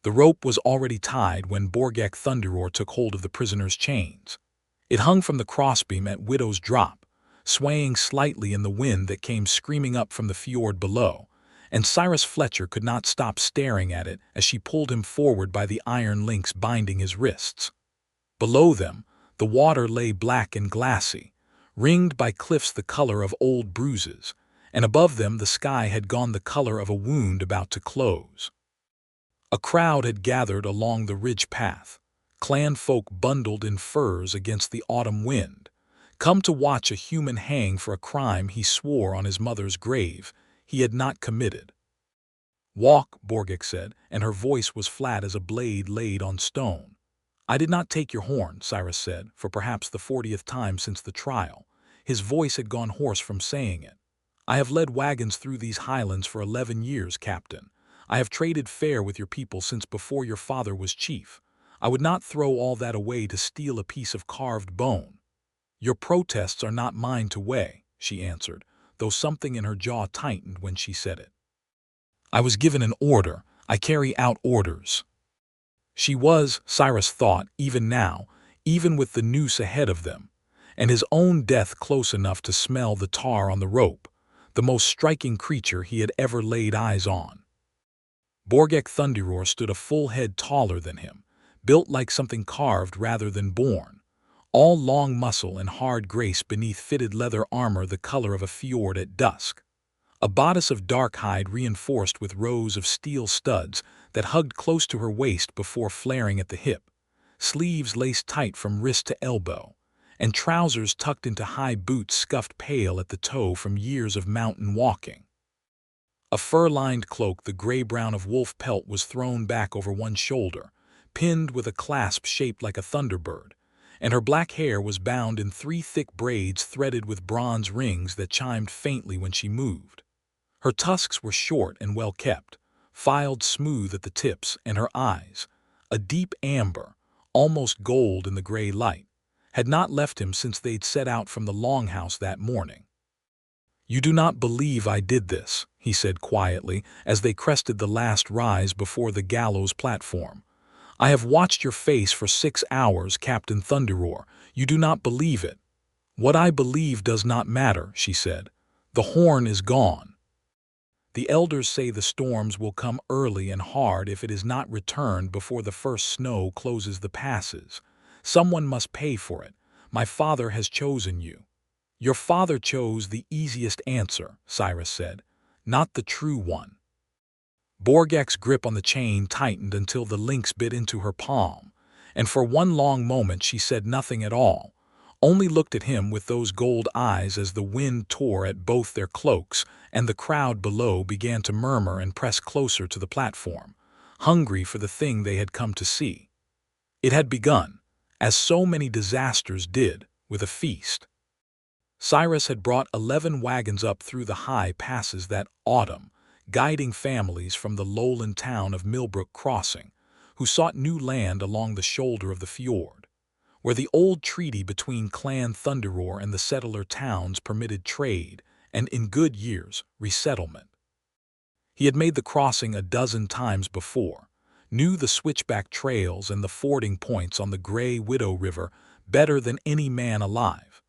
The rope was already tied when Borgakh Thunderroar took hold of the prisoner's chains. It hung from the crossbeam at Widow's drop, swaying slightly in the wind that came screaming up from the fjord below, and Cyrus Fletcher could not stop staring at it as she pulled him forward by the iron links binding his wrists. Below them, the water lay black and glassy, ringed by cliffs the color of old bruises, and above them the sky had gone the color of a wound about to close. A crowd had gathered along the ridge path, clan folk bundled in furs against the autumn wind, come to watch a human hang for a crime he swore on his mother's grave he had not committed. "Walk," Borgakh said, and her voice was flat as a blade laid on stone. "I did not take your horn," Cyrus said, for perhaps the 40th time since the trial. His voice had gone hoarse from saying it. "I have led wagons through these highlands for 11 years, Captain. I have traded fair with your people since before your father was chief. I would not throw all that away to steal a piece of carved bone." "Your protests are not mine to weigh," she answered, though something in her jaw tightened when she said it. "I was given an order. I carry out orders." She was, Cyrus thought, even now, even with the noose ahead of them, and his own death close enough to smell the tar on the rope, the most striking creature he had ever laid eyes on. Borgakh Thunderroar stood a full head taller than him, built like something carved rather than born, all long muscle and hard grace beneath fitted leather armor the color of a fjord at dusk. A bodice of dark hide reinforced with rows of steel studs that hugged close to her waist before flaring at the hip, sleeves laced tight from wrist to elbow, and trousers tucked into high boots scuffed pale at the toe from years of mountain walking. A fur-lined cloak the gray-brown of wolf pelt was thrown back over one shoulder, pinned with a clasp shaped like a thunderbird, and her black hair was bound in 3 thick braids threaded with bronze rings that chimed faintly when she moved. Her tusks were short and well kept, filed smooth at the tips, and her eyes, a deep amber, almost gold in the gray light, had not left him since they'd set out from the longhouse that morning. "You do not believe I did this," he said quietly as they crested the last rise before the gallows platform. "I have watched your face for 6 hours, Captain Thunderroar. You do not believe it." "What I believe does not matter," she said. "The horn is gone. The elders say the storms will come early and hard if it is not returned before the first snow closes the passes. Someone must pay for it. My father has chosen you." "Your father chose the easiest answer," Cyrus said, "not the true one." Borgakh's grip on the chain tightened until the links bit into her palm, and for one long moment she said nothing at all, only looked at him with those gold eyes as the wind tore at both their cloaks and the crowd below began to murmur and press closer to the platform, hungry for the thing they had come to see. It had begun, as so many disasters did, with a feast. Cyrus had brought 11 wagons up through the high passes that autumn, guiding families from the lowland town of Millbrook Crossing, who sought new land along the shoulder of the fjord, where the old treaty between Clan Thunderroar and the settler towns permitted trade and, in good years, resettlement. He had made the crossing a dozen times before, knew the switchback trails and the fording points on the Gray Widow River better than any man alive,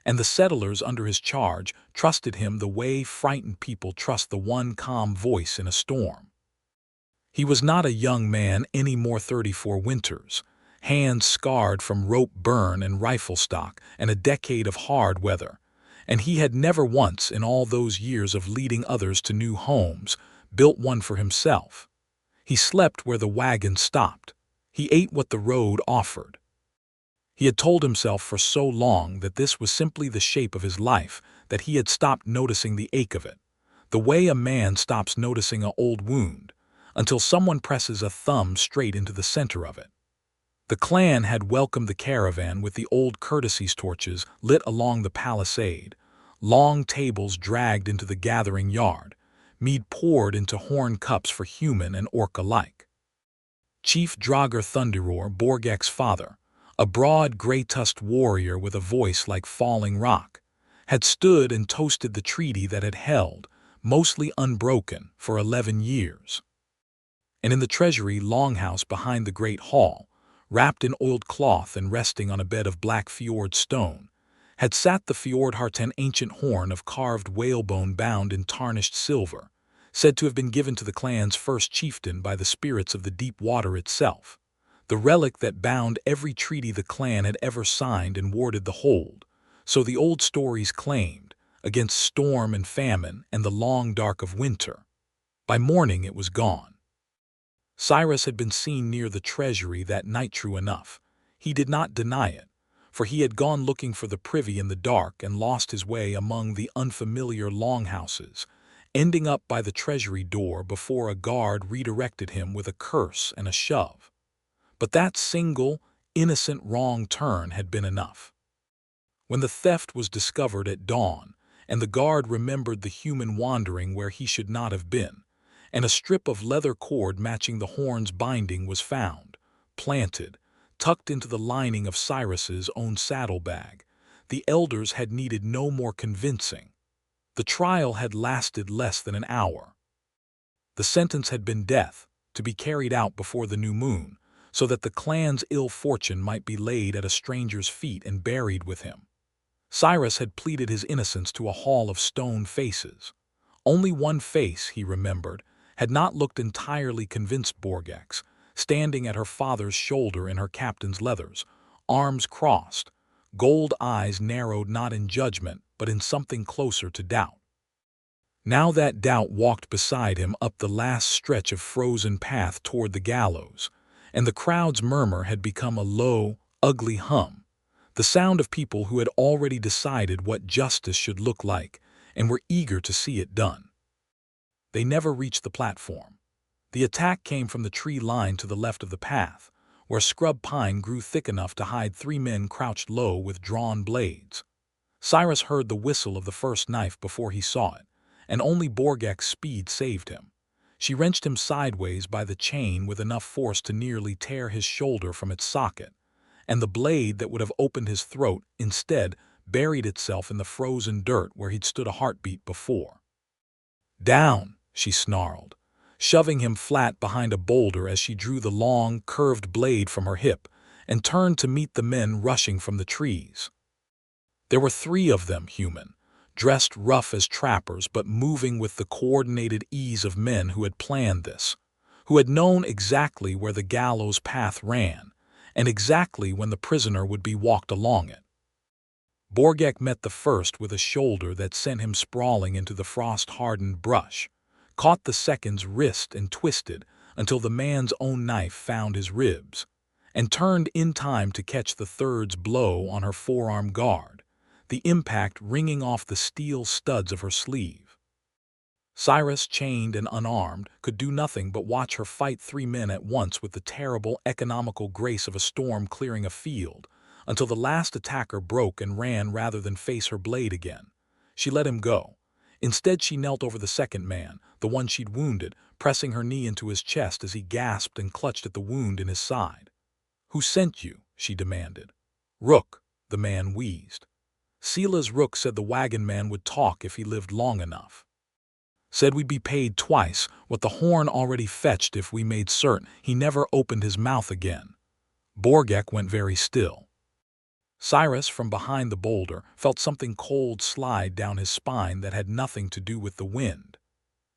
and the settlers under his charge trusted him the way frightened people trust the one calm voice in a storm. He was not a young man any more 34 winters, hands scarred from rope burn and rifle stock and a decade of hard weather, and he had never once in all those years of leading others to new homes built one for himself. He slept where the wagon stopped. He ate what the road offered. He had told himself for so long that this was simply the shape of his life that he had stopped noticing the ache of it, the way a man stops noticing an old wound, until someone presses a thumb straight into the center of it. The clan had welcomed the caravan with the old courtesies torches lit along the palisade, long tables dragged into the gathering yard, mead poured into horn cups for human and orc alike. Chief Borgakh Thunderroar, Borgakh's father, a broad, gray-tusked warrior with a voice like falling rock, had stood and toasted the treaty that had held, mostly unbroken, for 11 years. And in the treasury longhouse behind the great hall, wrapped in oiled cloth and resting on a bed of black fjord stone, had sat the Fjordharten ancient horn of carved whalebone bound in tarnished silver, said to have been given to the clan's first chieftain by the spirits of the deep water itself, the relic that bound every treaty the clan had ever signed and warded the hold, so the old stories claimed, against storm and famine and the long dark of winter. By morning it was gone. Cyrus had been seen near the treasury that night, true enough. He did not deny it, for he had gone looking for the privy in the dark and lost his way among the unfamiliar longhouses, ending up by the treasury door before a guard redirected him with a curse and a shove. But that single, innocent wrong turn had been enough. When the theft was discovered at dawn, and the guard remembered the human wandering where he should not have been, and a strip of leather cord matching the horn's binding was found, planted, tucked into the lining of Cyrus's own saddlebag, the elders had needed no more convincing. The trial had lasted less than an hour. The sentence had been death, to be carried out before the new moon, so that the clan's ill fortune might be laid at a stranger's feet and buried with him. Cyrus had pleaded his innocence to a hall of stone faces. Only one face, he remembered, had not looked entirely convinced: Borgakh's, standing at her father's shoulder in her captain's leathers, arms crossed, gold eyes narrowed not in judgment but in something closer to doubt. Now that doubt walked beside him up the last stretch of frozen path toward the gallows, and the crowd's murmur had become a low, ugly hum, the sound of people who had already decided what justice should look like and were eager to see it done. They never reached the platform. The attack came from the tree line to the left of the path, where scrub pine grew thick enough to hide 3 men crouched low with drawn blades. Cyrus heard the whistle of the first knife before he saw it, and only Borgakh's speed saved him. She wrenched him sideways by the chain with enough force to nearly tear his shoulder from its socket, and the blade that would have opened his throat instead buried itself in the frozen dirt where he'd stood a heartbeat before. "Down!" she snarled, shoving him flat behind a boulder as she drew the long, curved blade from her hip and turned to meet the men rushing from the trees. There were 3 of them, human, dressed rough as trappers but moving with the coordinated ease of men who had planned this, who had known exactly where the gallows path ran, and exactly when the prisoner would be walked along it. Borgakh met the first with a shoulder that sent him sprawling into the frost-hardened brush, caught the second's wrist and twisted until the man's own knife found his ribs, and turned in time to catch the third's blow on her forearm guard, the impact ringing off the steel studs of her sleeve. Cyrus, chained and unarmed, could do nothing but watch her fight 3 men at once with the terrible, economical grace of a storm clearing a field, until the last attacker broke and ran rather than face her blade again. She let him go. Instead, she knelt over the second man, the one she'd wounded, pressing her knee into his chest as he gasped and clutched at the wound in his side. "Who sent you?" she demanded. "Rook," the man wheezed. "Sila's Rook said the wagon man would talk if he lived long enough. Said we'd be paid twice what the horn already fetched if we made certain he never opened his mouth again." Borgakh went very still. Cyrus, from behind the boulder, felt something cold slide down his spine that had nothing to do with the wind.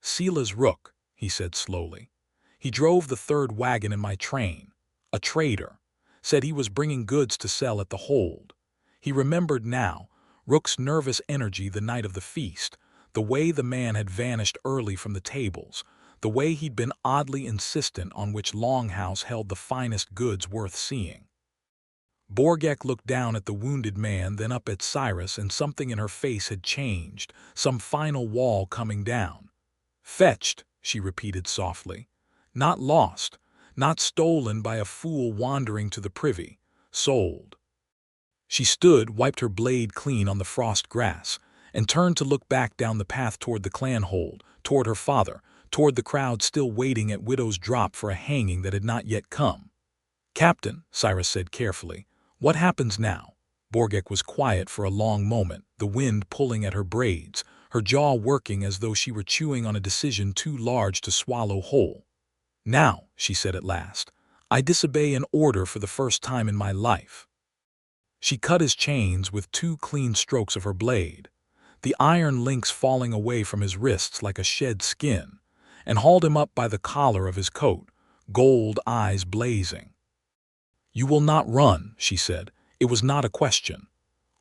"Sila's Rook," he said slowly. "He drove the 3rd wagon in my train. A trader. Said he was bringing goods to sell at the hold." He remembered now Rook's nervous energy the night of the feast, the way the man had vanished early from the tables, the way he'd been oddly insistent on which longhouse held the finest goods worth seeing. Borgakh looked down at the wounded man, then up at Cyrus, and something in her face had changed, some final wall coming down. "Fetched," she repeated softly. "Not lost, not stolen by a fool wandering to the privy. Sold." She stood, wiped her blade clean on the frost grass, and turned to look back down the path toward the clan hold, toward her father, toward the crowd still waiting at Widow's Drop for a hanging that had not yet come. "Captain," Cyrus said carefully, "what happens now?" Borgakh was quiet for a long moment, the wind pulling at her braids, her jaw working as though she were chewing on a decision too large to swallow whole. "Now," she said at last, "I disobey an order for the first time in my life." She cut his chains with 2 clean strokes of her blade, the iron links falling away from his wrists like a shed skin, and hauled him up by the collar of his coat, gold eyes blazing. "You will not run," she said. It was not a question.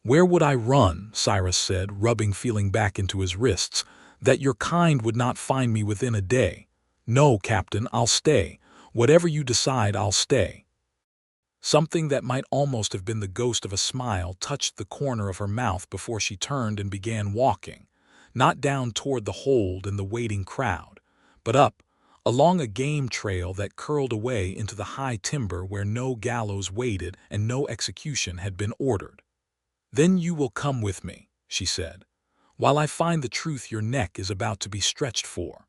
"Where would I run?" Cyrus said, rubbing feeling back into his wrists. "That your kind would not find me within a day. No, Captain, I'll stay. Whatever you decide, I'll stay." Something that might almost have been the ghost of a smile touched the corner of her mouth before she turned and began walking, not down toward the hold and the waiting crowd, but up, along a game trail that curled away into the high timber where no gallows waited and no execution had been ordered. "Then you will come with me," she said, "while I find the truth your neck is about to be stretched for."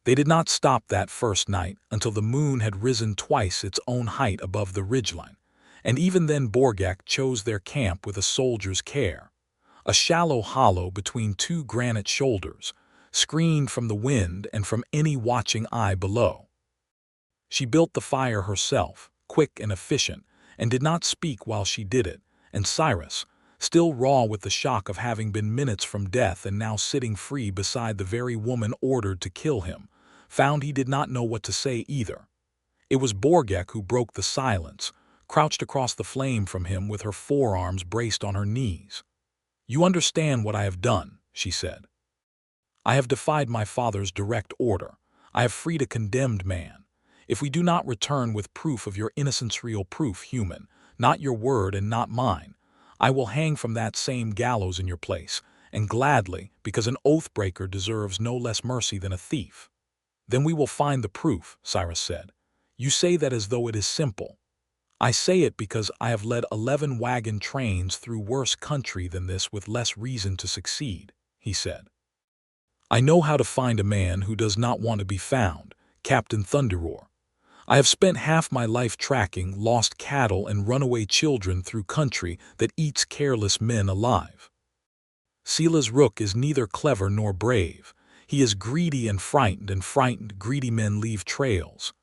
They did not stop that first night until the moon had risen twice its own height above the ridgeline, and even then Borgakh chose their camp with a soldier's care, a shallow hollow between 2 granite shoulders, screened from the wind and from any watching eye below. She built the fire herself, quick and efficient, and did not speak while she did it, and Cyrus, still raw with the shock of having been minutes from death and now sitting free beside the very woman ordered to kill him, found he did not know what to say either. It was Borgakh who broke the silence, crouched across the flame from him with her forearms braced on her knees. "You understand what I have done," she said. "I have defied my father's direct order. I have freed a condemned man. If we do not return with proof of your innocence, real proof, human, not your word and not mine, I will hang from that same gallows in your place, and gladly, because an oath-breaker deserves no less mercy than a thief." "Then we will find the proof," Cyrus said. "You say that as though it is simple." "I say it because I have led 11 wagon trains through worse country than this with less reason to succeed," he said. "I know how to find a man who does not want to be found, Captain Thunderroar. I have spent half my life tracking lost cattle and runaway children through country that eats careless men alive. Sila's rook is neither clever nor brave. He is greedy and frightened greedy men leave trails."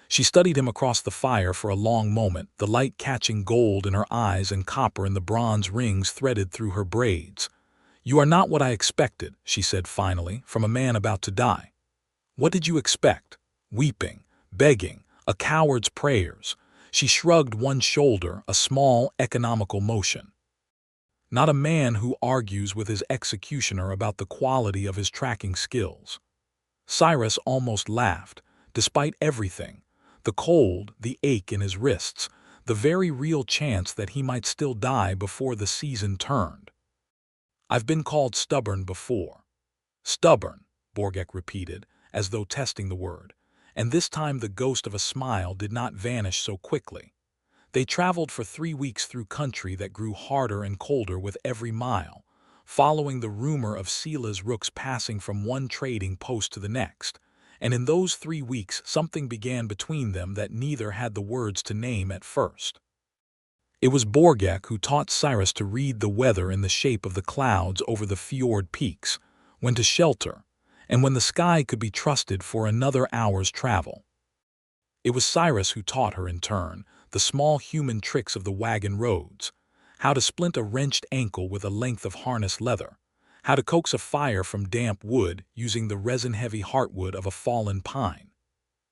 She studied him across the fire for a long moment, the light catching gold in her eyes and copper in the bronze rings threaded through her braids. "You are not what I expected," she said finally, "from a man about to die." "What did you expect? Weeping, begging, a coward's prayers." She shrugged one shoulder, a small, economical motion. "Not a man who argues with his executioner about the quality of his tracking skills." Cyrus almost laughed. Despite everything, the cold, the ache in his wrists, the very real chance that he might still die before the season turned. "I've been called stubborn before." "Stubborn," Borgakh repeated, as though testing the word, and this time the ghost of a smile did not vanish so quickly. They traveled for 3 weeks through country that grew harder and colder with every mile, following the rumor of Sila's rooks passing from one trading post to the next, and in those 3 weeks something began between them that neither had the words to name at first. It was Borgakh who taught Cyrus to read the weather in the shape of the clouds over the fjord peaks, when to shelter, and when the sky could be trusted for another hour's travel. It was Cyrus who taught her in turn the small human tricks of the wagon roads, how to splint a wrenched ankle with a length of harness leather, how to coax a fire from damp wood using the resin-heavy heartwood of a fallen pine.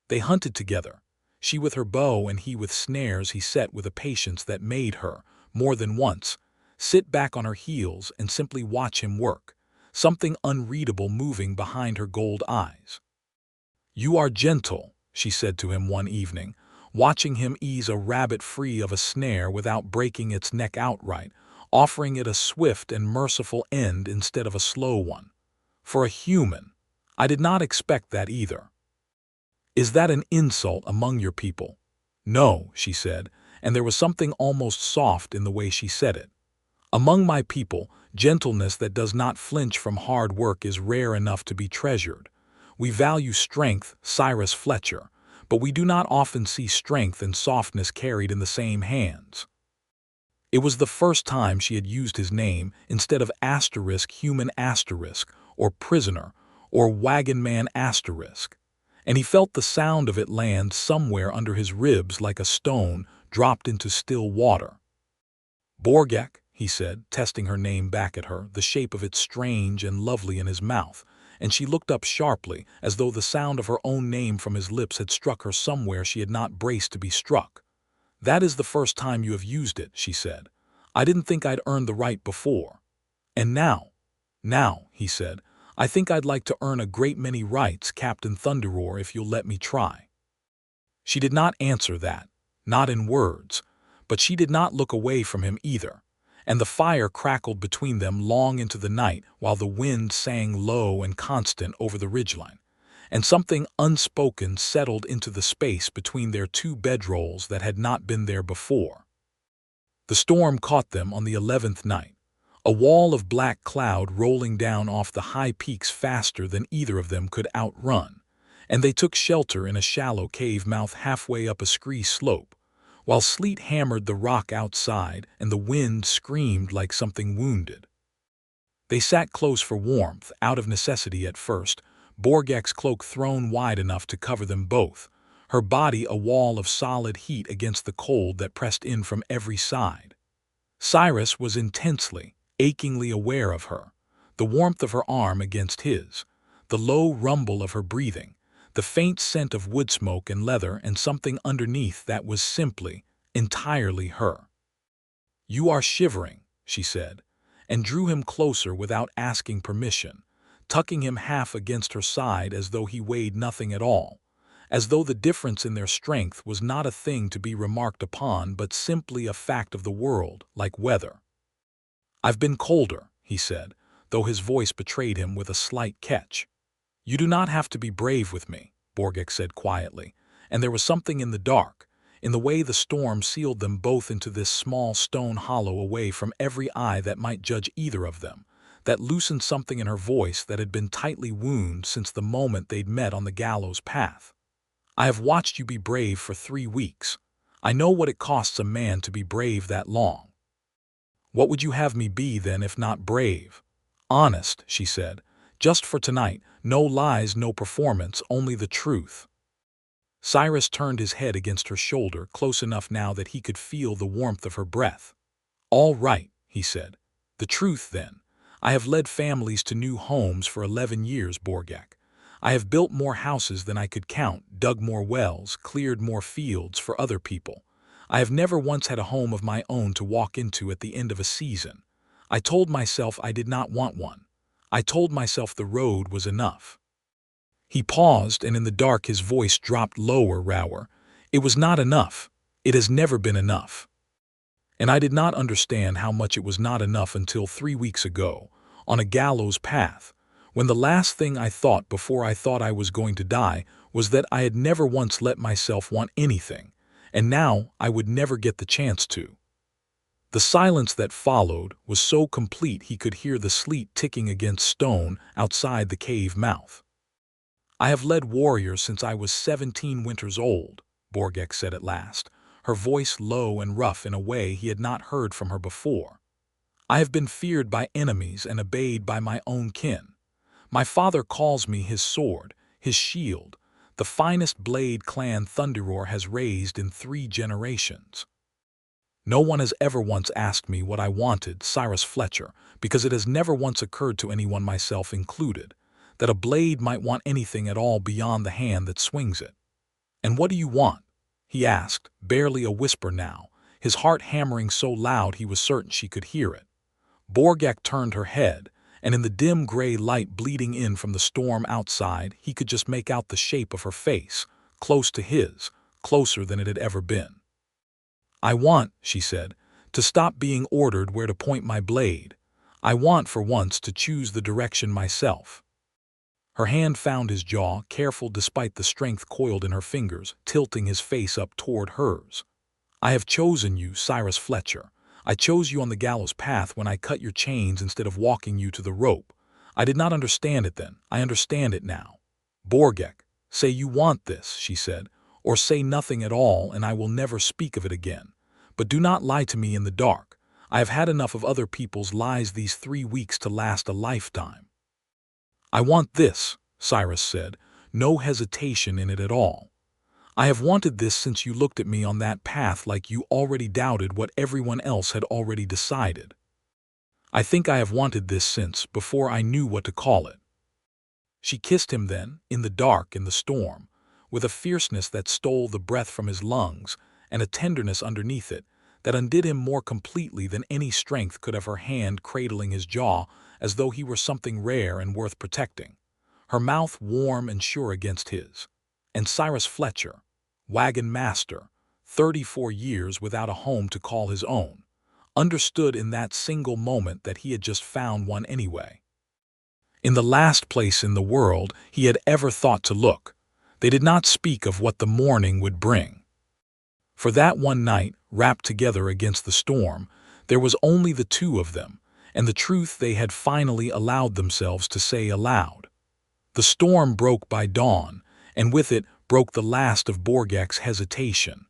They hunted together, she with her bow and he with snares he set with a patience that made her, more than once, sit back on her heels and simply watch him work, something unreadable moving behind her gold eyes. "You are gentle," she said to him one evening, watching him ease a rabbit free of a snare without breaking its neck outright, offering it a swift and merciful end instead of a slow one. "For a human, I did not expect that either." "Is that an insult among your people?" "No," she said, and there was something almost soft in the way she said it. "Among my people, gentleness that does not flinch from hard work is rare enough to be treasured. We value strength, Cyrus Fletcher, but we do not often see strength and softness carried in the same hands." It was the first time she had used his name instead of *human*, or prisoner, or wagon man *. and he felt the sound of it land somewhere under his ribs like a stone dropped into still water. "Borgakh," he said, testing her name back at her, the shape of it strange and lovely in his mouth, and she looked up sharply, as though the sound of her own name from his lips had struck her somewhere she had not braced to be struck. "That is the first time you have used it," she said. "I didn't think I'd earned the right before. And now," he said, "I think I'd like to earn a great many rights, Captain Thunderroar, if you'll let me try." She did not answer that, not in words, but she did not look away from him either, and the fire crackled between them long into the night while the wind sang low and constant over the ridgeline, and something unspoken settled into the space between their two bedrolls that had not been there before. The storm caught them on the 11th night, a wall of black cloud rolling down off the high peaks faster than either of them could outrun, and they took shelter in a shallow cave mouth halfway up a scree slope, while sleet hammered the rock outside and the wind screamed like something wounded. They sat close for warmth, out of necessity at first, Borgakh's cloak thrown wide enough to cover them both, her body a wall of solid heat against the cold that pressed in from every side. Cyrus was intensely, achingly aware of her, the warmth of her arm against his, the low rumble of her breathing, the faint scent of wood smoke and leather, and something underneath that was simply, entirely her. "You are shivering," she said, and drew him closer without asking permission, tucking him half against her side as though he weighed nothing at all, as though the difference in their strength was not a thing to be remarked upon but simply a fact of the world, like weather. "I've been colder," he said, though his voice betrayed him with a slight catch. "You do not have to be brave with me," Borgakh said quietly, and there was something in the dark, in the way the storm sealed them both into this small stone hollow away from every eye that might judge either of them, that loosened something in her voice that had been tightly wound since the moment they'd met on the gallows path. "I have watched you be brave for 3 weeks. I know what it costs a man to be brave that long." "What would you have me be then if not brave?" "Honest," she said. "Just for tonight, no lies, no performance, only the truth." Cyrus turned his head against her shoulder, close enough now that he could feel the warmth of her breath. "All right," he said. "The truth, then. I have led families to new homes for 11 years, Borgakh. I have built more houses than I could count, dug more wells, cleared more fields for other people. I have never once had a home of my own to walk into at the end of a season. I told myself I did not want one. I told myself the road was enough." He paused, and in the dark his voice dropped lower, rawer. "It was not enough. It has never been enough. And I did not understand how much it was not enough until 3 weeks ago, on a gallows path, when the last thing I thought before I thought I was going to die was that I had never once let myself want anything, and now I would never get the chance to." The silence that followed was so complete he could hear the sleet ticking against stone outside the cave mouth. "I have led warriors since I was 17 winters old," Borgakh said at last, her voice low and rough in a way he had not heard from her before. "I have been feared by enemies and obeyed by my own kin. My father calls me his sword, his shield, the finest blade Clan Thunderroar has raised in 3 generations. No one has ever once asked me what I wanted, Cyrus Fletcher, because it has never once occurred to anyone, myself included, that a blade might want anything at all beyond the hand that swings it. And what do you want?" he asked, barely a whisper now, his heart hammering so loud he was certain she could hear it. Borgakh turned her head, and in the dim gray light bleeding in from the storm outside he could just make out the shape of her face, close to his, closer than it had ever been. "I want," she said, "to stop being ordered where to point my blade. I want, for once, to choose the direction myself." Her hand found his jaw, careful despite the strength coiled in her fingers, tilting his face up toward hers. "I have chosen you, Cyrus Fletcher. I chose you on the gallows path when I cut your chains instead of walking you to the rope. I did not understand it then. I understand it now. Borgakh, say you want this," she said, "or say nothing at all and I will never speak of it again. But do not lie to me in the dark. I have had enough of other people's lies these 3 weeks to last a lifetime." "I want this," Cyrus said, no hesitation in it at all. I have wanted this since you looked at me on that path like you already doubted what everyone else had already decided. I think I have wanted this since before I knew what to call it." She kissed him then, in the dark, in the storm, with a fierceness that stole the breath from his lungs and a tenderness underneath it that undid him more completely than any strength could of her hand cradling his jaw as though he were something rare and worth protecting, her mouth warm and sure against his. And Cyrus Fletcher, wagon-master, 34 years without a home to call his own, understood in that single moment that he had just found one anyway. In the last place in the world he had ever thought to look, they did not speak of what the morning would bring. For that one night, wrapped together against the storm, there was only the two of them, and the truth they had finally allowed themselves to say aloud. The storm broke by dawn, and with it broke the last of Borgakh's hesitation.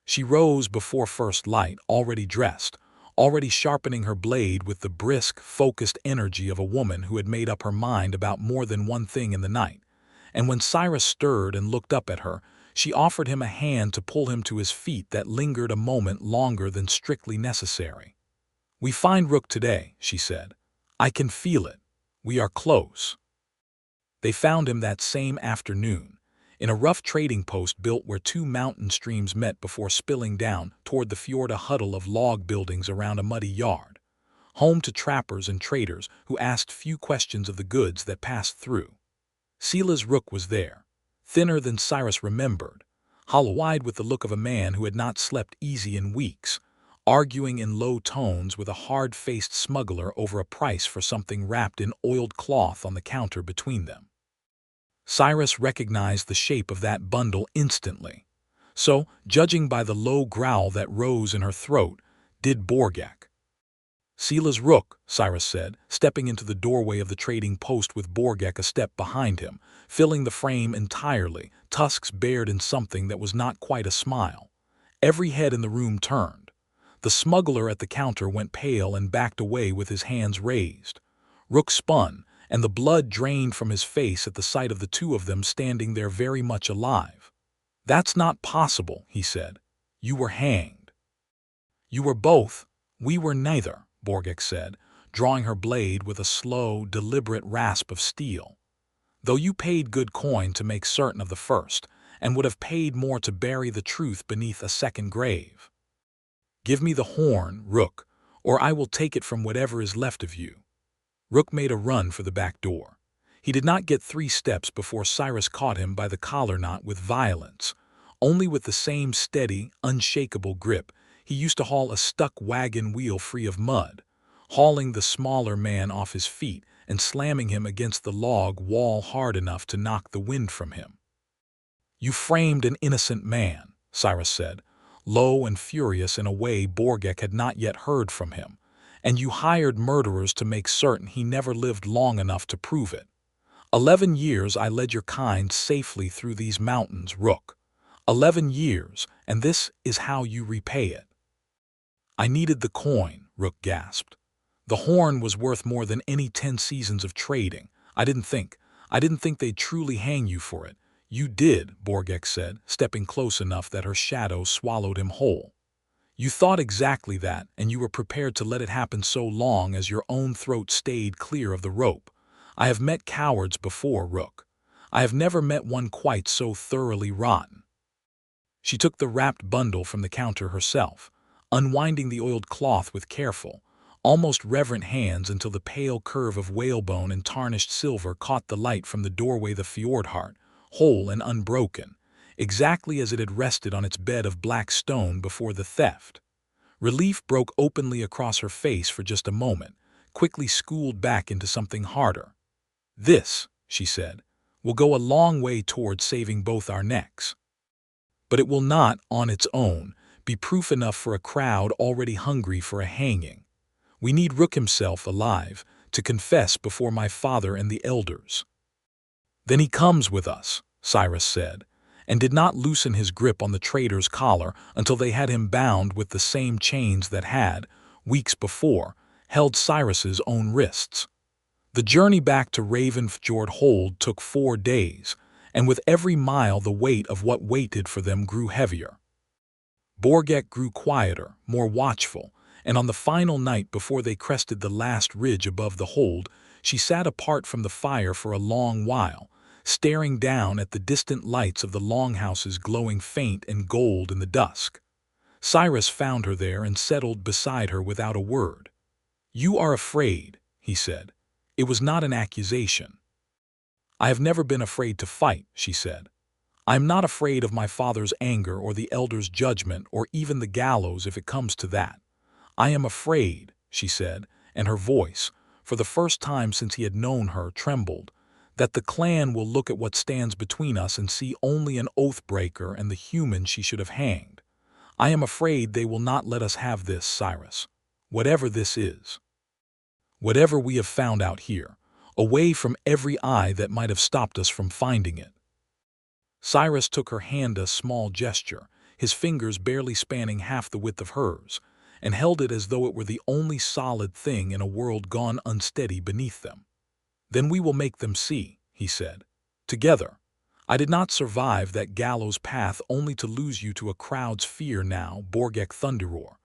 She rose before first light, already dressed, already sharpening her blade with the brisk, focused energy of a woman who had made up her mind about more than one thing in the night, and when Cyrus stirred and looked up at her, she offered him a hand to pull him to his feet that lingered a moment longer than strictly necessary. "We find Rook today," she said. "I can feel it. We are close." They found him that same afternoon, in a rough trading post built where two mountain streams met before spilling down toward the fjord, a huddle of log buildings around a muddy yard, home to trappers and traders who asked few questions of the goods that passed through. Sila's Rook was there, thinner than Cyrus remembered, hollow-eyed with the look of a man who had not slept easy in weeks, arguing in low tones with a hard-faced smuggler over a price for something wrapped in oiled cloth on the counter between them. Cyrus recognized the shape of that bundle instantly. So, judging by the low growl that rose in her throat, did Borgakh. "Sila's Rook," Cyrus said, stepping into the doorway of the trading post with Borgakh a step behind him, filling the frame entirely, tusks bared in something that was not quite a smile. Every head in the room turned. The smuggler at the counter went pale and backed away with his hands raised. Rook spun, and the blood drained from his face at the sight of the two of them standing there very much alive. "That's not possible," he said. "You were hanged." "You were both. We were neither," Borgakh said, drawing her blade with a slow, deliberate rasp of steel. "Though you paid good coin to make certain of the first, and would have paid more to bury the truth beneath a second grave. Give me the horn, Rook, or I will take it from whatever is left of you." Rook made a run for the back door. He did not get 3 steps before Cyrus caught him by the collar knot with violence. Only with the same steady, unshakable grip he used to haul a stuck wagon wheel free of mud, hauling the smaller man off his feet and slamming him against the log wall hard enough to knock the wind from him. "You framed an innocent man," Cyrus said, low and furious in a way Borgakh had not yet heard from him, "and you hired murderers to make certain he never lived long enough to prove it. 11 years I led your kind safely through these mountains, Rook. 11 years, and this is how you repay it." "I needed the coin," Rook gasped. "The horn was worth more than any 10 seasons of trading. I didn't think they'd truly hang you for it." "You did," Borgakh said, stepping close enough that her shadow swallowed him whole. "You thought exactly that, and you were prepared to let it happen so long as your own throat stayed clear of the rope. I have met cowards before, Rook. I have never met one quite so thoroughly rotten." She took the wrapped bundle from the counter herself, unwinding the oiled cloth with careful, almost reverent hands until the pale curve of whalebone and tarnished silver caught the light from the doorway, the fjord heart, whole and unbroken, exactly as it had rested on its bed of black stone before the theft. Relief broke openly across her face for just a moment, quickly schooled back into something harder. "This," she said, "will go a long way toward saving both our necks. But it will not, on its own, be proof enough for a crowd already hungry for a hanging. We need Rook himself alive to confess before my father and the elders." "Then he comes with us," Cyrus said, and did not loosen his grip on the trader's collar until they had him bound with the same chains that had, weeks before, held Cyrus's own wrists. The journey back to Ravensfjord Hold took 4 days, and with every mile the weight of what waited for them grew heavier. Borgakh grew quieter, more watchful, and on the final night before they crested the last ridge above the hold, she sat apart from the fire for a long while, staring down at the distant lights of the longhouses glowing faint and gold in the dusk. Cyrus found her there and settled beside her without a word. "You are afraid," he said. It was not an accusation. "I have never been afraid to fight," she said. "I am not afraid of my father's anger or the elders' judgment or even the gallows if it comes to that. I am afraid," she said, and her voice, for the first time since he had known her, trembled, "that the clan will look at what stands between us and see only an oath-breaker and the human she should have hanged. I am afraid they will not let us have this, Cyrus. Whatever this is. Whatever we have found out here, away from every eye that might have stopped us from finding it." Cyrus took her hand, a small gesture, his fingers barely spanning half the width of hers, and held it as though it were the only solid thing in a world gone unsteady beneath them. "Then we will make them see," he said. "Together. I did not survive that gallows path only to lose you to a crowd's fear now, Borgakh Thunderroar.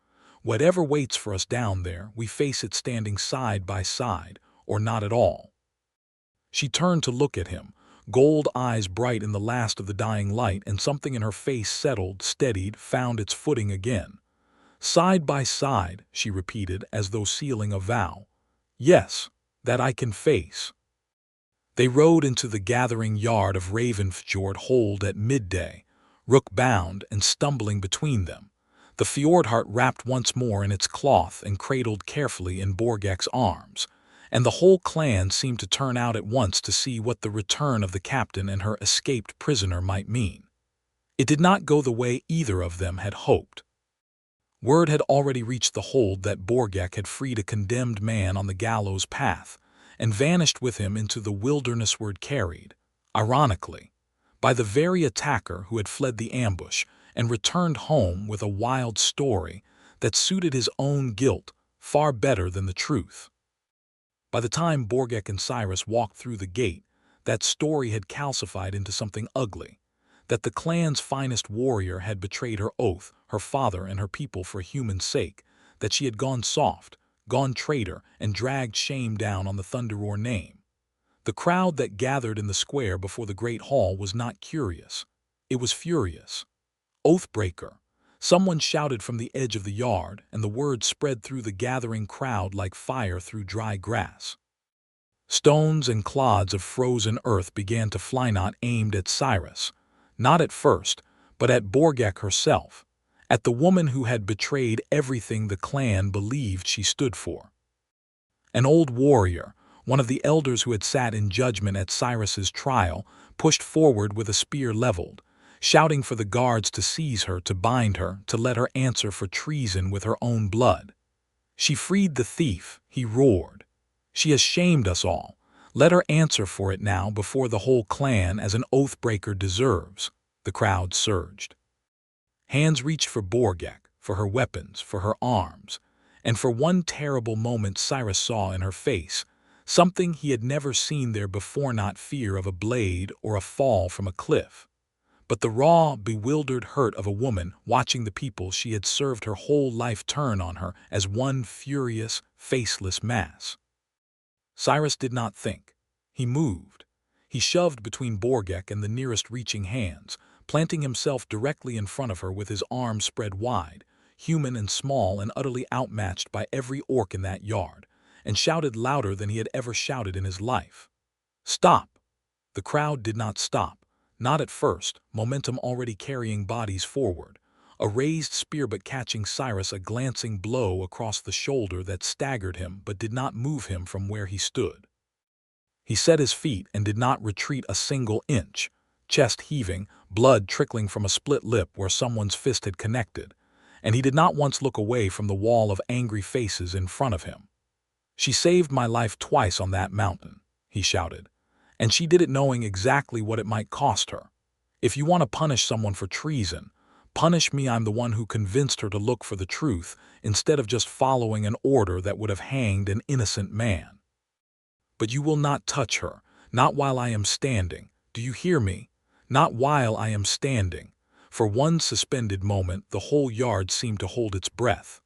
Whatever waits for us down there, we face it standing side by side, or not at all." She turned to look at him, gold eyes bright in the last of the dying light, and something in her face settled, steadied, found its footing again. "Side by side," she repeated, as though sealing a vow. "Yes, that I can face." They rode into the gathering yard of Ravensfjord Hold at midday, rook bound and stumbling between them, the fjordheart wrapped once more in its cloth and cradled carefully in Borgakh's arms, and the whole clan seemed to turn out at once to see what the return of the captain and her escaped prisoner might mean. It did not go the way either of them had hoped. Word had already reached the hold that Borgakh had freed a condemned man on the gallows path, and vanished with him into the wildernessward, carried, ironically, by the very attacker who had fled the ambush and returned home with a wild story that suited his own guilt far better than the truth. By the time Borgakh and Cyrus walked through the gate, that story had calcified into something ugly, that the clan's finest warrior had betrayed her oath, her father and her people for human sake, that she had gone soft, gone traitor, and dragged shame down on the Thunderroar name. The crowd that gathered in the square before the great hall was not curious. It was furious. "Oathbreaker!" Someone shouted from the edge of the yard, and the word spread through the gathering crowd like fire through dry grass. Stones and clods of frozen earth began to fly, not aimed at Cyrus, not at first, but at Borgakh herself, at the woman who had betrayed everything the clan believed she stood for. An old warrior, one of the elders who had sat in judgment at Cyrus's trial, pushed forward with a spear leveled, shouting for the guards to seize her, to bind her, to let her answer for treason with her own blood. "She freed the thief," he roared. "She has shamed us all. Let her answer for it now before the whole clan, as an oath-breaker deserves." The crowd surged. Hands reached for Borgakh, for her weapons, for her arms, and for one terrible moment Cyrus saw in her face something he had never seen there before, not fear of a blade or a fall from a cliff, but the raw, bewildered hurt of a woman watching the people she had served her whole life turn on her as one furious, faceless mass. Cyrus did not think. He moved. He shoved between Borgakh and the nearest reaching hands, planting himself directly in front of her with his arms spread wide, human and small and utterly outmatched by every orc in that yard, and shouted louder than he had ever shouted in his life. "Stop!" The crowd did not stop, not at first, momentum already carrying bodies forward, a raised spear but catching Cyrus a glancing blow across the shoulder that staggered him but did not move him from where he stood. He set his feet and did not retreat a single inch, chest heaving, blood trickling from a split lip where someone's fist had connected, and he did not once look away from the wall of angry faces in front of him. "She saved my life twice on that mountain," he shouted, "and she did it knowing exactly what it might cost her. If you want to punish someone for treason, punish me. I'm the one who convinced her to look for the truth instead of just following an order that would have hanged an innocent man." But you will not touch her, not while I am standing. Do you hear me? Not while I am standing." For one suspended moment, the whole yard seemed to hold its breath.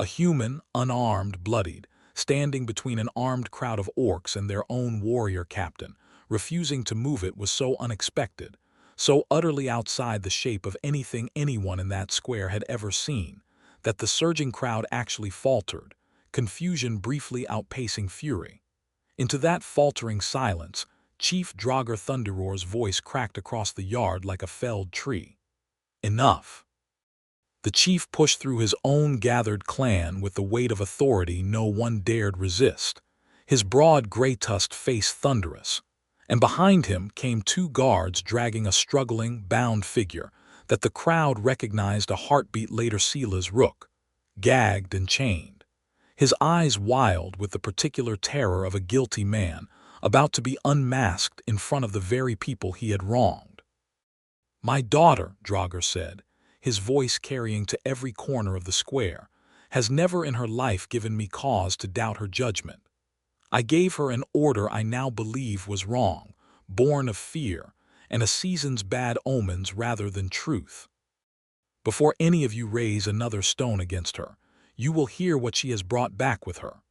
A human, unarmed, bloodied, standing between an armed crowd of orcs and their own warrior captain, refusing to move it, was so unexpected, so utterly outside the shape of anything anyone in that square had ever seen, that the surging crowd actually faltered, confusion briefly outpacing fury. Into that faltering silence, Chief Borgakh Thunderroar's voice cracked across the yard like a felled tree. "Enough." The chief pushed through his own gathered clan with the weight of authority no one dared resist, his broad gray-tusked face thunderous, and behind him came two guards dragging a struggling, bound figure that the crowd recognized a heartbeat later Sila's rook, gagged and chained, his eyes wild with the particular terror of a guilty man about to be unmasked in front of the very people he had wronged. "My daughter," Borgakh said, his voice carrying to every corner of the square, "has never in her life given me cause to doubt her judgment. I gave her an order I now believe was wrong, born of fear, and a season's bad omens rather than truth. Before any of you raise another stone against her, you will hear what she has brought back with her."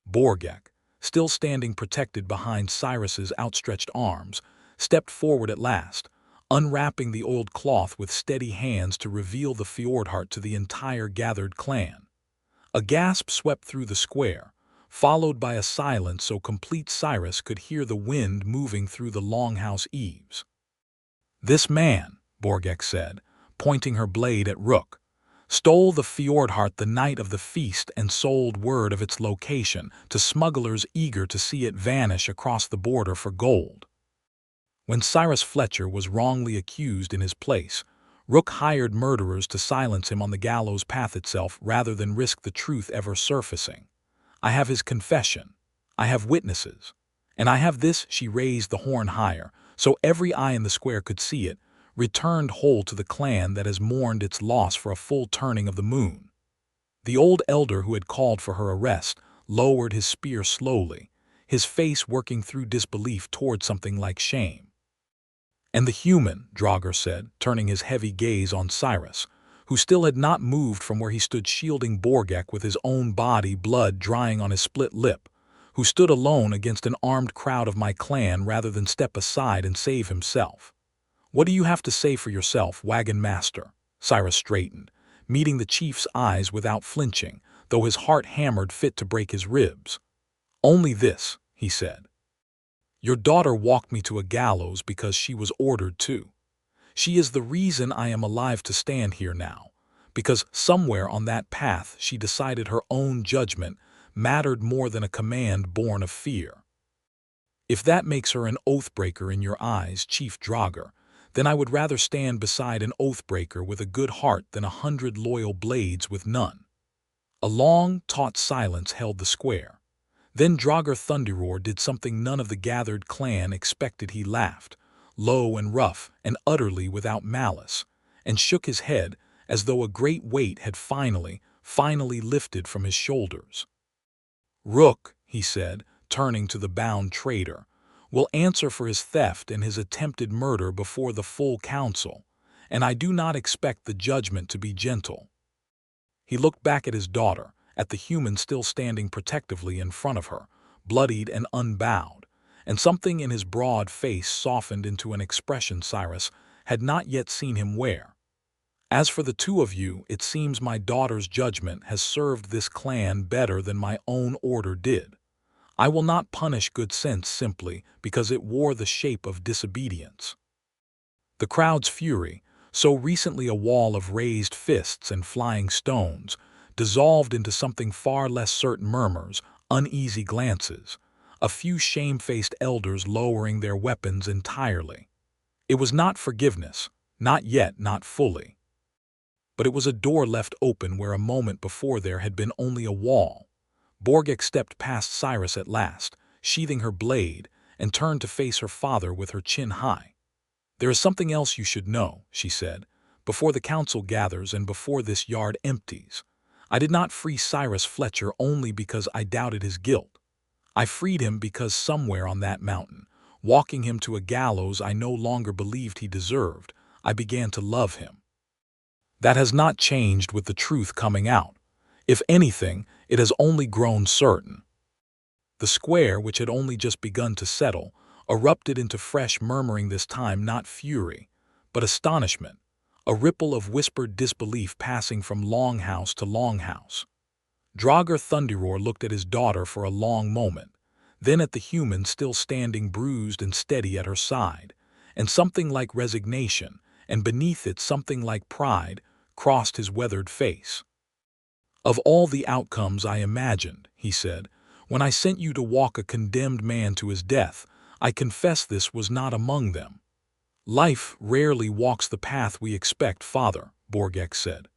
Borgakh, still standing protected behind Cyrus's outstretched arms, stepped forward at last, unwrapping the oiled cloth with steady hands to reveal the fjordheart to the entire gathered clan. A gasp swept through the square, followed by a silence so complete Cyrus could hear the wind moving through the longhouse eaves. "This man," Borgakh said, pointing her blade at Rook, "stole the fjordheart the night of the feast and sold word of its location to smugglers eager to see it vanish across the border for gold. When Cyrus Fletcher was wrongly accused in his place, Rook hired murderers to silence him on the gallows path itself rather than risk the truth ever surfacing. I have his confession. I have witnesses. And I have this," she raised the horn higher, so every eye in the square could see it, "returned whole to the clan that has mourned its loss for a full turning of the moon." The old elder who had called for her arrest lowered his spear slowly, his face working through disbelief toward something like shame. "And the human," Borgakh said, turning his heavy gaze on Cyrus, who still had not moved from where he stood shielding Borgakh with his own body, blood drying on his split lip, who stood alone against an armed crowd of my clan rather than step aside and save himself. "What do you have to say for yourself, wagon-master?" Cyrus straightened, meeting the chief's eyes without flinching, though his heart hammered fit to break his ribs. "Only this," he said. "Your daughter walked me to a gallows because she was ordered to. She is the reason I am alive to stand here now, because somewhere on that path she decided her own judgment mattered more than a command born of fear. If that makes her an oath-breaker in your eyes, Chief Borgakh, then I would rather stand beside an oath-breaker with a good heart than 100 loyal blades with none." A long, taut silence held the square. Then Borgakh Thunderroar did something none of the gathered clan expected. He laughed, low and rough and utterly without malice, and shook his head as though a great weight had finally lifted from his shoulders. "Rook," he said, turning to the bound traitor, "will answer for his theft and his attempted murder before the full council, and I do not expect the judgment to be gentle." He looked back at his daughter, at the human still standing protectively in front of her, bloodied and unbowed, and something in his broad face softened into an expression Cyrus had not yet seen him wear. "As for the two of you, it seems my daughter's judgment has served this clan better than my own order did. I will not punish good sense simply because it wore the shape of disobedience." The crowd's fury, so recently a wall of raised fists and flying stones, dissolved into something far less certain: murmurs, uneasy glances, a few shamefaced elders lowering their weapons entirely. It was not forgiveness, not yet, not fully. But it was a door left open where a moment before there had been only a wall. Borgakh stepped past Cyrus at last, sheathing her blade, and turned to face her father with her chin high. "There is something else you should know," she said, "before the council gathers and before this yard empties. I did not free Cyrus Fletcher only because I doubted his guilt. I freed him because somewhere on that mountain, walking him to a gallows I no longer believed he deserved, I began to love him. That has not changed with the truth coming out. If anything, it has only grown certain. The square, which had only just begun to settle, erupted into fresh murmuring, this time not fury, but astonishment, a ripple of whispered disbelief passing from longhouse to longhouse. Borgakh Thunderroar looked at his daughter for a long moment, then at the human still standing bruised and steady at her side, and something like resignation, and beneath it something like pride, crossed his weathered face. "Of all the outcomes I imagined," he said, "when I sent you to walk a condemned man to his death, I confess this was not among them." "Life rarely walks the path we expect, Father," Borgakh said.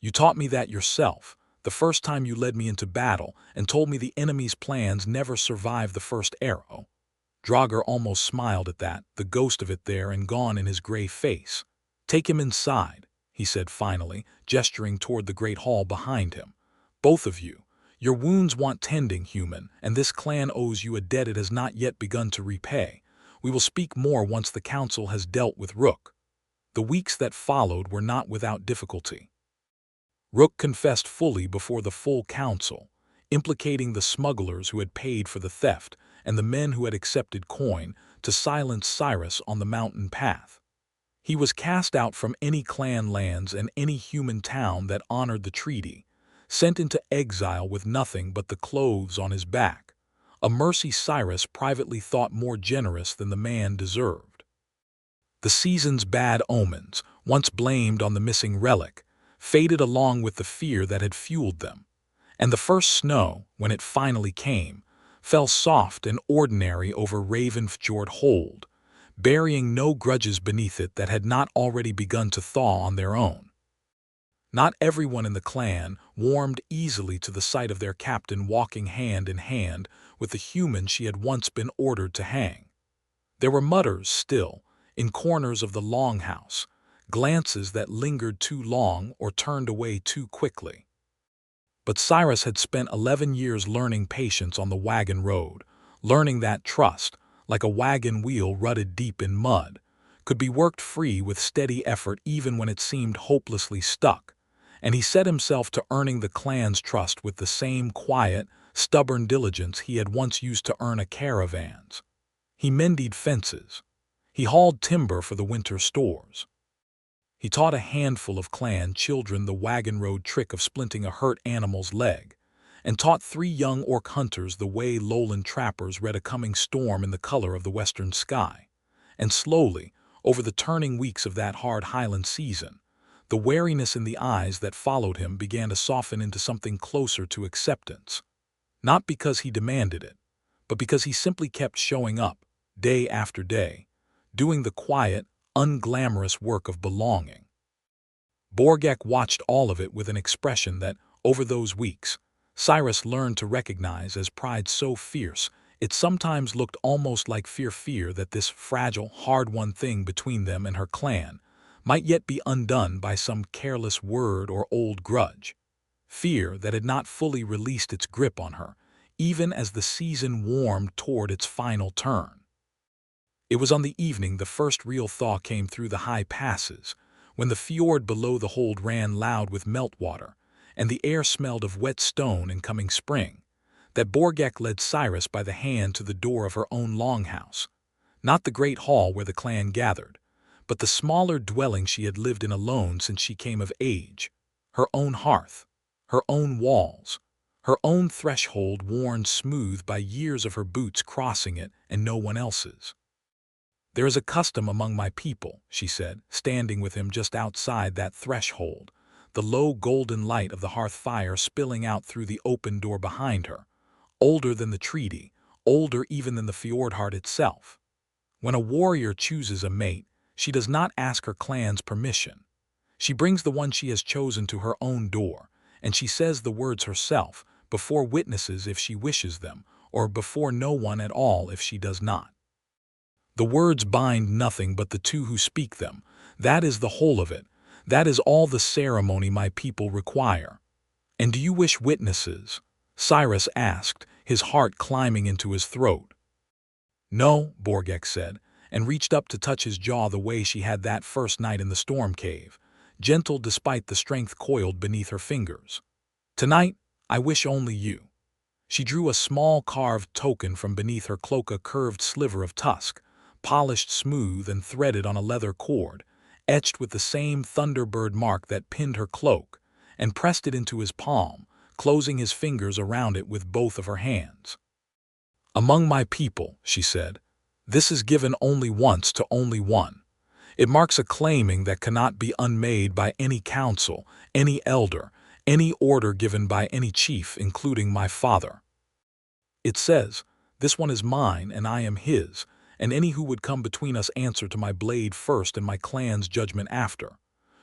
"You taught me that yourself, the first time you led me into battle and told me the enemy's plans never survive the first arrow." Borgakh almost smiled at that, the ghost of it there and gone in his gray face. "Take him inside," he said finally, gesturing toward the great hall behind him. "Both of you. Your wounds want tending, human, and this clan owes you a debt it has not yet begun to repay. We will speak more once the council has dealt with Rook." The weeks that followed were not without difficulty. Rook confessed fully before the full council, implicating the smugglers who had paid for the theft and the men who had accepted coin to silence Cyrus on the mountain path. He was cast out from any clan lands and any human town that honored the treaty, sent into exile with nothing but the clothes on his back, a mercy Cyrus privately thought more generous than the man deserved. The season's bad omens, once blamed on the missing relic, faded along with the fear that had fueled them, and the first snow, when it finally came, fell soft and ordinary over Ravenfjord Hold, burying no grudges beneath it that had not already begun to thaw on their own. Not everyone in the clan warmed easily to the sight of their captain walking hand in hand with the human she had once been ordered to hang. There were mutters still, in corners of the longhouse, glances that lingered too long or turned away too quickly. But Cyrus had spent 11 years learning patience on the wagon road, learning that trust, like a wagon wheel rutted deep in mud, could be worked free with steady effort even when it seemed hopelessly stuck, and he set himself to earning the clan's trust with the same quiet, stubborn diligence he had once used to earn a caravan's. He mended fences. He hauled timber for the winter stores. He taught a handful of clan children the wagon road trick of splinting a hurt animal's leg, and taught 3 young orc hunters the way lowland trappers read a coming storm in the color of the western sky. And slowly, over the turning weeks of that hard highland season, the wariness in the eyes that followed him began to soften into something closer to acceptance. Not because he demanded it, but because he simply kept showing up, day after day, doing the quiet, unglamorous work of belonging. Borgakh watched all of it with an expression that, over those weeks, Cyrus learned to recognize as pride so fierce it sometimes looked almost like fear that this fragile, hard-won thing between them and her clan might yet be undone by some careless word or old grudge. Fear that had not fully released its grip on her, even as the season warmed toward its final turn. It was on the evening the first real thaw came through the high passes, when the fjord below the hold ran loud with meltwater, and the air smelled of wet stone and coming spring, that Borgakh led Cyrus by the hand to the door of her own longhouse, not the great hall where the clan gathered, but the smaller dwelling she had lived in alone since she came of age, her own hearth, her own walls, her own threshold worn smooth by years of her boots crossing it and no one else's. "There is a custom among my people," she said, standing with him just outside that threshold, the low golden light of the hearth fire spilling out through the open door behind her, older than the treaty, older even than the fjordheart itself. "When a warrior chooses a mate, she does not ask her clan's permission. She brings the one she has chosen to her own door, and she says the words herself, before witnesses if she wishes them, or before no one at all if she does not. The words bind nothing but the 2 who speak them. That is the whole of it. That is all the ceremony my people require." "And do you wish witnesses?" Cyrus asked, his heart climbing into his throat. "No," Borgakh said, and reached up to touch his jaw the way she had that first night in the storm cave, gentle despite the strength coiled beneath her fingers. "Tonight, I wish only you." She drew a small carved token from beneath her cloak, a curved sliver of tusk, polished smooth and threaded on a leather cord, etched with the same thunderbird mark that pinned her cloak, and pressed it into his palm, closing his fingers around it with both of her hands. "Among my people," she said, "this is given only once to only one. It marks a claiming that cannot be unmade by any council, any elder, any order given by any chief, including my father. It says, this one is mine and I am his, and any who would come between us answer to my blade first and my clan's judgment after.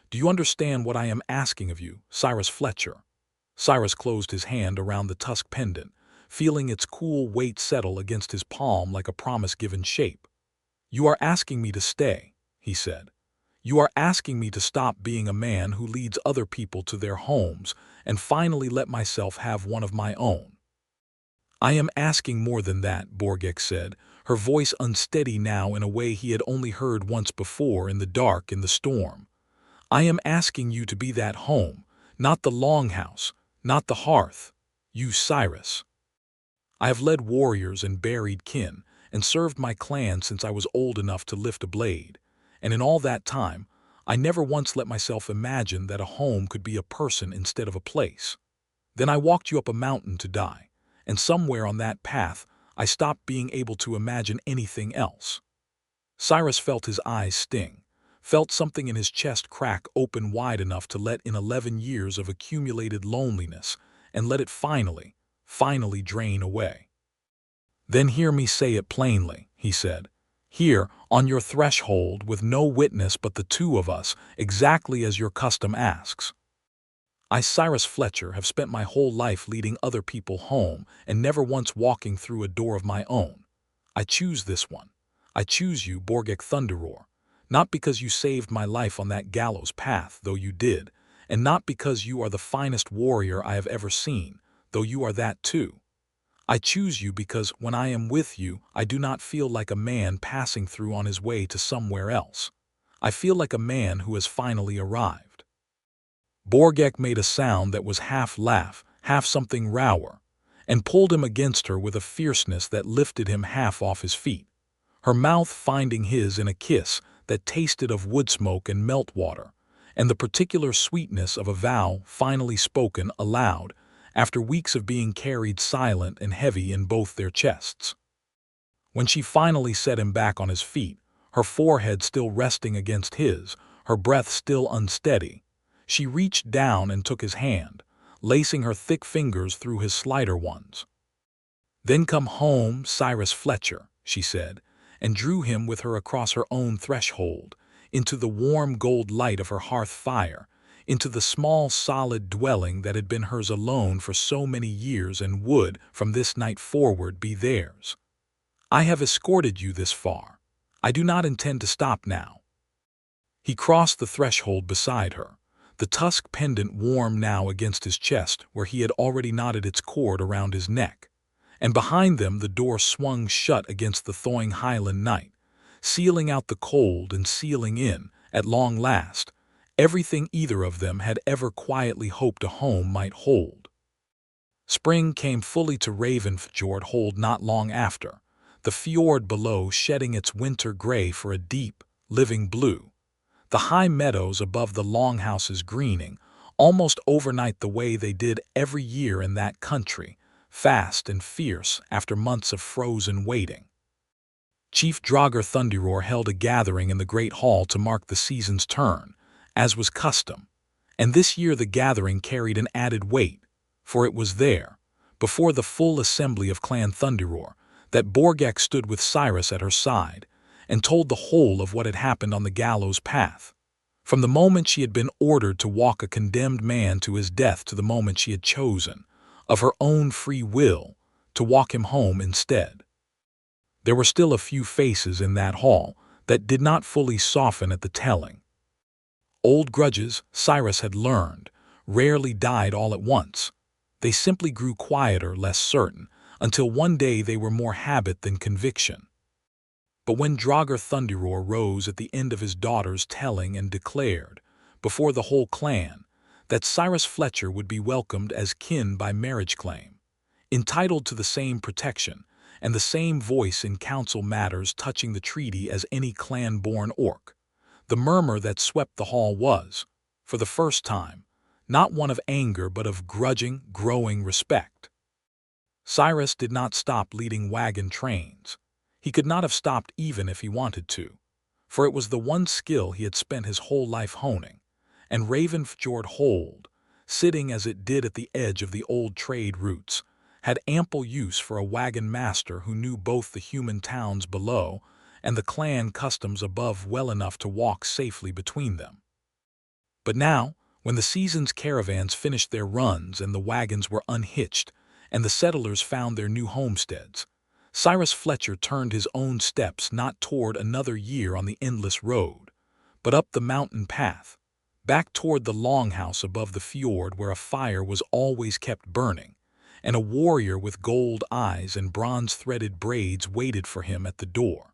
Do you understand what I am asking of you, Cyrus Fletcher?" Cyrus closed his hand around the tusk pendant, feeling its cool weight settle against his palm like a promise given shape. "You are asking me to stay," he said. "You are asking me to stop being a man who leads other people to their homes and finally let myself have one of my own." "I am asking more than that," Borgakh said, her voice unsteady now in a way he had only heard once before in the dark, in the storm. "I am asking you to be that home, not the longhouse, not the hearth. You, Cyrus. I have led warriors and buried kin, and served my clan since I was old enough to lift a blade, and in all that time, I never once let myself imagine that a home could be a person instead of a place. Then I walked you up a mountain to die, and somewhere on that path, I stopped being able to imagine anything else." Cyrus felt his eyes sting, felt something in his chest crack open wide enough to let in 11 years of accumulated loneliness, and let it finally drain away. "Then hear me say it plainly," he said. "Here, on your threshold, with no witness but the two of us, exactly as your custom asks. I, Cyrus Fletcher, have spent my whole life leading other people home and never once walking through a door of my own. I choose this one. I choose you, Borgakh Thunderroar, not because you saved my life on that gallows path, though you did, and not because you are the finest warrior I have ever seen, though you are that too. I choose you because when I am with you, I do not feel like a man passing through on his way to somewhere else. I feel like a man who has finally arrived." Borgakh made a sound that was half laugh, half something rower, and pulled him against her with a fierceness that lifted him half off his feet, her mouth finding his in a kiss that tasted of wood smoke and meltwater, and the particular sweetness of a vow finally spoken aloud after weeks of being carried silent and heavy in both their chests. When she finally set him back on his feet, her forehead still resting against his, her breath still unsteady, she reached down and took his hand, lacing her thick fingers through his slighter ones. "Then come home, Cyrus Fletcher," she said, and drew him with her across her own threshold, into the warm gold light of her hearth fire, into the small solid dwelling that had been hers alone for so many years and would, from this night forward, be theirs. "I have escorted you this far. I do not intend to stop now." He crossed the threshold beside her, the tusk pendant warm now against his chest where he had already knotted its cord around his neck, and behind them the door swung shut against the thawing Highland night, sealing out the cold and sealing in, at long last, everything either of them had ever quietly hoped a home might hold. Spring came fully to Ravensfjord not long after, the fjord below shedding its winter gray for a deep, living blue, the high meadows above the longhouses greening, almost overnight the way they did every year in that country, fast and fierce after months of frozen waiting. Chief Borgakh Thunderroar held a gathering in the great hall to mark the season's turn, as was custom, and this year the gathering carried an added weight, for it was there, before the full assembly of Clan Thunderroar, that Borgakh stood with Cyrus at her side, and told the whole of what had happened on the gallows path, from the moment she had been ordered to walk a condemned man to his death to the moment she had chosen, of her own free will, to walk him home instead. There were still a few faces in that hall that did not fully soften at the telling. Old grudges, Cyrus had learned, rarely died all at once. They simply grew quieter, less certain, until one day they were more habit than conviction. But when Borgakh Thunderroar rose at the end of his daughter's telling and declared, before the whole clan, that Cyrus Fletcher would be welcomed as kin by marriage claim, entitled to the same protection and the same voice in council matters touching the treaty as any clan-born orc, the murmur that swept the hall was, for the first time, not one of anger but of grudging, growing respect. Cyrus did not stop leading wagon trains. He could not have stopped even if he wanted to, for it was the one skill he had spent his whole life honing, and Raven Fjord Hold, sitting as it did at the edge of the old trade routes, had ample use for a wagon-master who knew both the human towns below and the clan customs above well enough to walk safely between them. But now, when the season's caravans finished their runs and the wagons were unhitched and the settlers found their new homesteads, Cyrus Fletcher turned his own steps not toward another year on the endless road, but up the mountain path, back toward the longhouse above the fjord where a fire was always kept burning, and a warrior with gold eyes and bronze-threaded braids waited for him at the door.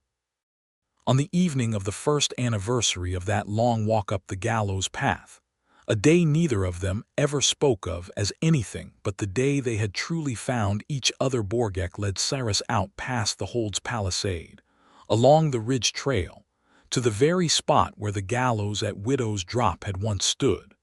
On the evening of the first anniversary of that long walk up the gallows path, a day neither of them ever spoke of as anything but the day they had truly found each other, Borgakh led Cyrus out past the Hold's palisade, along the ridge trail, to the very spot where the gallows at Widow's Drop had once stood.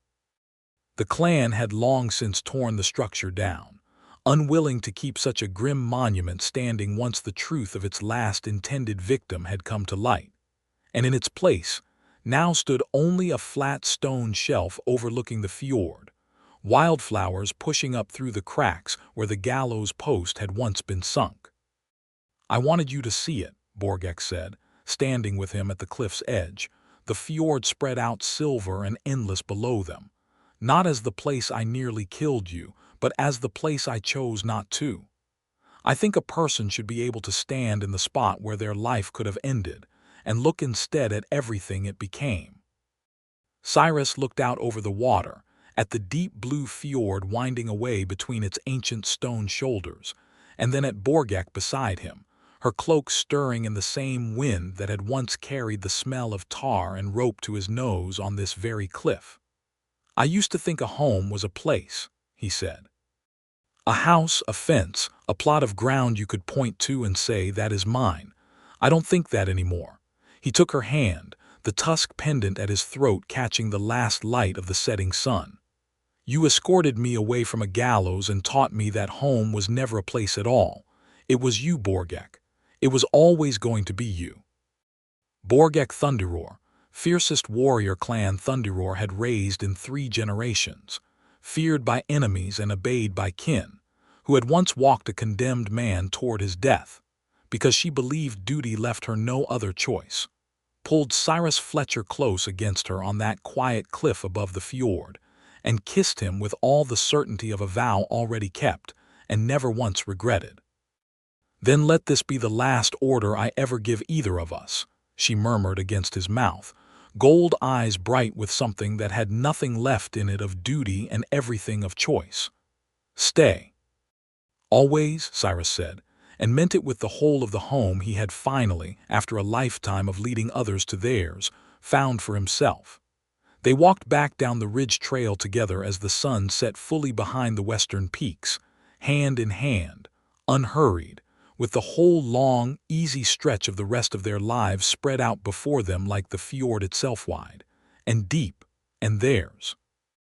The clan had long since torn the structure down, unwilling to keep such a grim monument standing once the truth of its last intended victim had come to light, and in its place now stood only a flat stone shelf overlooking the fjord, wildflowers pushing up through the cracks where the gallows post had once been sunk. "I wanted you to see it," Borgakh said, standing with him at the cliff's edge, the fjord spread out silver and endless below them, "not as the place I nearly killed you, but as the place I chose not to. I think a person should be able to stand in the spot where their life could have ended, and look instead at everything it became." Cyrus looked out over the water, at the deep blue fjord winding away between its ancient stone shoulders, and then at Borgakh beside him, her cloak stirring in the same wind that had once carried the smell of tar and rope to his nose on this very cliff. "I used to think a home was a place," he said. "A house, a fence, a plot of ground you could point to and say, 'That is mine.' I don't think that anymore." He took her hand, the tusk pendant at his throat catching the last light of the setting sun. "You escorted me away from a gallows and taught me that home was never a place at all. It was you, Borgakh. It was always going to be you." Borgakh Thunderroar, fiercest warrior clan Thunderroar had raised in 3 generations, feared by enemies and obeyed by kin, who had once walked a condemned man toward his death, because she believed duty left her no other choice, pulled Cyrus Fletcher close against her on that quiet cliff above the fjord, and kissed him with all the certainty of a vow already kept and never once regretted. "Then let this be the last order I ever give either of us," she murmured against his mouth, gold eyes bright with something that had nothing left in it of duty and everything of choice. "Stay." "Always," Cyrus said, and meant it with the whole of the home he had finally, after a lifetime of leading others to theirs, found for himself. They walked back down the ridge trail together as the sun set fully behind the western peaks, hand in hand, unhurried, with the whole long, easy stretch of the rest of their lives spread out before them like the fjord itself wide, and deep, and theirs.